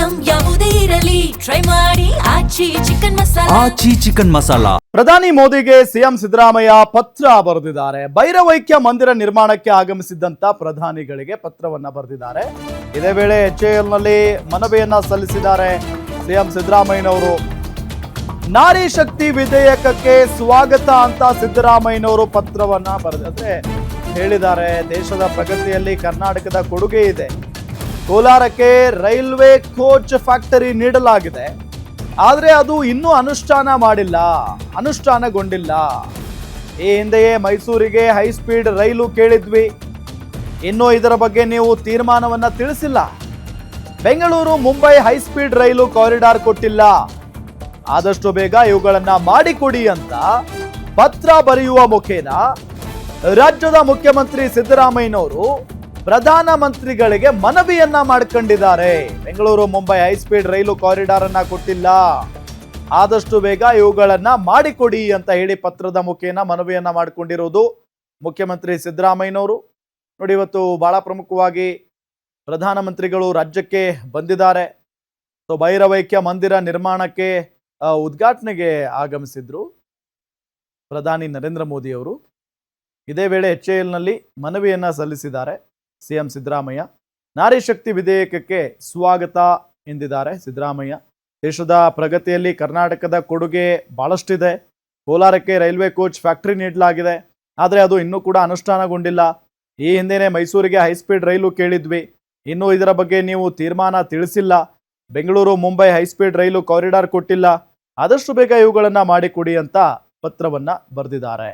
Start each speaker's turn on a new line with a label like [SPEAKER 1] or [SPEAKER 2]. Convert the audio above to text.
[SPEAKER 1] Item ಯಾವುದೇ ಇರಲಿ try ಮಾಡಿ ಆಚಿ ಚಿಕನ್ ಮಸಾಲಾ.
[SPEAKER 2] ಪ್ರಧಾನಿ ಮೋದಿಗೆ ಸಿಎಂ ಸಿದ್ದರಾಮಯ್ಯ ಪತ್ರ ಬರೆದಿದ್ದಾರೆ. ಭೈರವೈಕ್ಯ ಮಂದಿರ ನಿರ್ಮಾಣಕ್ಕೆ ಆಗಮಿಸಿದ್ದಂತ ಪ್ರಧಾನಿಗಳಿಗೆ ಪತ್ರವನ್ನ ಬರೆದಿದ್ದಾರೆ. ಇದೇ ವೇಳೆ HAL ನಲ್ಲಿ ಮನವಿಯನ್ನ ಸಲ್ಲಿಸಿದ್ದಾರೆ ಸಿಎಂ ಸಿದ್ದರಾಮಯ್ಯನವರು. ನಾರಿ ಶಕ್ತಿ ವಿಧೇಯಕಕ್ಕೆ ಸ್ವಾಗತ ಅಂತ ಸಿದ್ದರಾಮಯ್ಯನವರು ಪತ್ರವನ್ನ ಬರೆದಂತೆ ಹೇಳಿದ್ದಾರೆ. ದೇಶದ ಪ್ರಗತಿಯಲ್ಲಿ ಕರ್ನಾಟಕದ ಕೊಡುಗೆ ಇದೆ. ಕೋಲಾರಕ್ಕೆ ರೈಲ್ವೆ ಕೋಚ್ ಫ್ಯಾಕ್ಟರಿ ನೀಡಲಾಗಿದೆ, ಆದರೆ ಅದು ಇನ್ನೂ ಅನುಷ್ಠಾನಗೊಂಡಿಲ್ಲ. ಈ ಹಿಂದೆಯೇ ಮೈಸೂರಿಗೆ ಹೈಸ್ಪೀಡ್ ರೈಲು ಕೇಳಿದ್ವಿ, ಇನ್ನೂ ಇದರ ಬಗ್ಗೆ ನೀವು ತೀರ್ಮಾನವನ್ನ ತಿಳಿಸಿಲ್ಲ. ಬೆಂಗಳೂರು ಮುಂಬೈ ಹೈಸ್ಪೀಡ್ ರೈಲು ಕಾರಿಡಾರ್ ಕೊಟ್ಟಿಲ್ಲ, ಆದಷ್ಟು ಬೇಗ ಇವುಗಳನ್ನ ಮಾಡಿಕೊಡಿ ಅಂತ ಪತ್ರ ಬರೆಯುವ ಮುಖೇನ ರಾಜ್ಯದ ಮುಖ್ಯಮಂತ್ರಿ ಸಿದ್ದರಾಮಯ್ಯನವರು ಪ್ರಧಾನಮಂತ್ರಿಗಳಿಗೆ ಮನವಿಯನ್ನ ಮಾಡ್ಕೊಂಡಿದ್ದಾರೆ. ಬೆಂಗಳೂರು ಮುಂಬೈ ಹೈಸ್ಪೀಡ್ ರೈಲು ಕಾರಿಡಾರ್ ಅನ್ನ ಕೊಟ್ಟಿಲ್ಲ, ಆದಷ್ಟು ಬೇಗ ಇವುಗಳನ್ನ ಮಾಡಿಕೊಡಿ ಅಂತ ಹೇಳಿ ಪತ್ರದ ಮುಖೇನ ಮನವಿಯನ್ನ ಮಾಡಿಕೊಂಡಿರುವುದು ಮುಖ್ಯಮಂತ್ರಿ ಸಿದ್ದರಾಮಯ್ಯನವರು. ನೋಡಿ, ಇವತ್ತು ಬಹಳ ಪ್ರಮುಖವಾಗಿ ಪ್ರಧಾನಮಂತ್ರಿಗಳು ರಾಜ್ಯಕ್ಕೆ ಬಂದಿದ್ದಾರೆ. ಸೊ ಭೈರವೈಕ್ಯ ಮಂದಿರ ನಿರ್ಮಾಣಕ್ಕೆ ಉದ್ಘಾಟನೆಗೆ ಆಗಮಿಸಿದ್ರು ಪ್ರಧಾನಿ ನರೇಂದ್ರ ಮೋದಿ ಅವರು. ಇದೇ ವೇಳೆ HAL ನಲ್ಲಿ ಮನವಿಯನ್ನ ಸಲ್ಲಿಸಿದ್ದಾರೆ ಸಿಎಂ ಸಿದ್ದರಾಮಯ್ಯ. ನಾರಿ ಶಕ್ತಿ ವಿಧೇಯಕಕ್ಕೆ ಸ್ವಾಗತ ಎಂದಿದ್ದಾರೆ ಸಿದ್ದರಾಮಯ್ಯ. ದೇಶದ ಪ್ರಗತಿಯಲ್ಲಿ ಕರ್ನಾಟಕದ ಕೊಡುಗೆ ಬಹಳಷ್ಟಿದೆ. ಕೋಲಾರಕ್ಕೆ ರೈಲ್ವೆ ಕೋಚ್ ಫ್ಯಾಕ್ಟರಿ ನೀಡಲಾಗಿದೆ, ಆದರೆ ಅದು ಇನ್ನೂ ಕೂಡ ಅನುಷ್ಠಾನಗೊಂಡಿಲ್ಲ. ಈ ಹಿಂದೆನೇ ಮೈಸೂರಿಗೆ ಹೈಸ್ಪೀಡ್ ರೈಲು ಕೇಳಿದ್ವಿ, ಇನ್ನೂ ಇದರ ಬಗ್ಗೆ ನೀವು ತೀರ್ಮಾನ ತಿಳಿಸಿಲ್ಲ. ಬೆಂಗಳೂರು ಮುಂಬೈ ಹೈಸ್ಪೀಡ್ ರೈಲು ಕಾರಿಡಾರ್ ಕೊಟ್ಟಿಲ್ಲ, ಆದಷ್ಟು ಬೇಗ ಇವುಗಳನ್ನ ಮಾಡಿಕೊಡಿ ಅಂತ ಪತ್ರವನ್ನ ಬರೆದಿದ್ದಾರೆ.